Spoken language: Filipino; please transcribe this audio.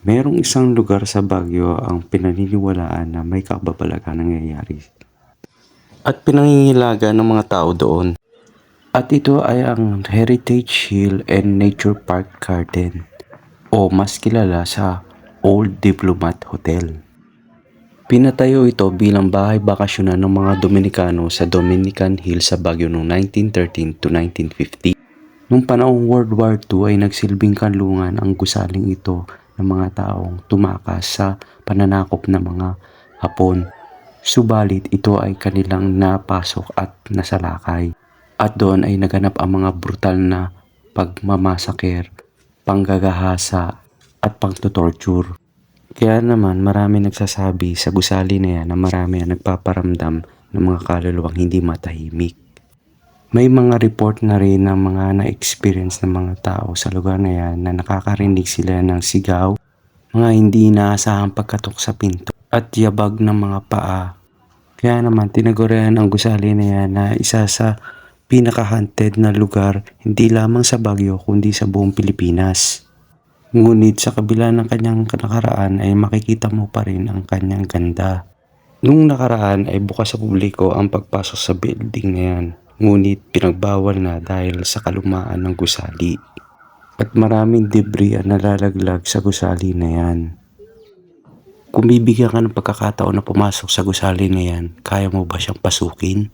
Merong isang lugar sa Baguio ang pinaniniwalaan na may kababalaghang nangyayari at pinangingilaga ng mga tao doon. At ito ay ang Heritage Hill and Nature Park Garden o mas kilala sa Old Diplomat Hotel. Pinatayo ito bilang bahay bakasyonan ng mga Dominikano sa Dominican Hill sa Baguio noong 1913 to 1950. Noong panahong World War II ay nagsilbing kanlungan ang gusaling ito ng mga taong tumakas sa pananakop ng mga Hapon. Subalit ito ay kanilang napasok at nasalakay. At doon ay naganap ang mga brutal na pagmamasaker, panggagahasa at pangtotorture. Kaya naman marami nagsasabi sa gusali na yan na marami ang nagpaparamdam ng mga kaluluwang hindi matahimik. May mga report na rin ng mga na-experience ng mga tao sa lugar na yan na nakakarinig sila ng sigaw, mga hindi inaasahang pagkatok sa pinto at yabag ng mga paa. Kaya naman tinagurian ang gusali na yan na isa sa pinaka-haunted na lugar hindi lamang sa Baguio kundi sa buong Pilipinas. Ngunit sa kabila ng kanyang nakaraan ay makikita mo pa rin ang kanyang ganda. Nung nakaraan ay bukas sa publiko ang pagpasok sa building na yan. Ngunit pinagbawal na dahil sa kalumaan ng gusali. At maraming debris ang nalalaglag sa gusali na yan. Kung bibigyan ka ng pagkakataon na pumasok sa gusali na yan, kaya mo ba siyang pasukin?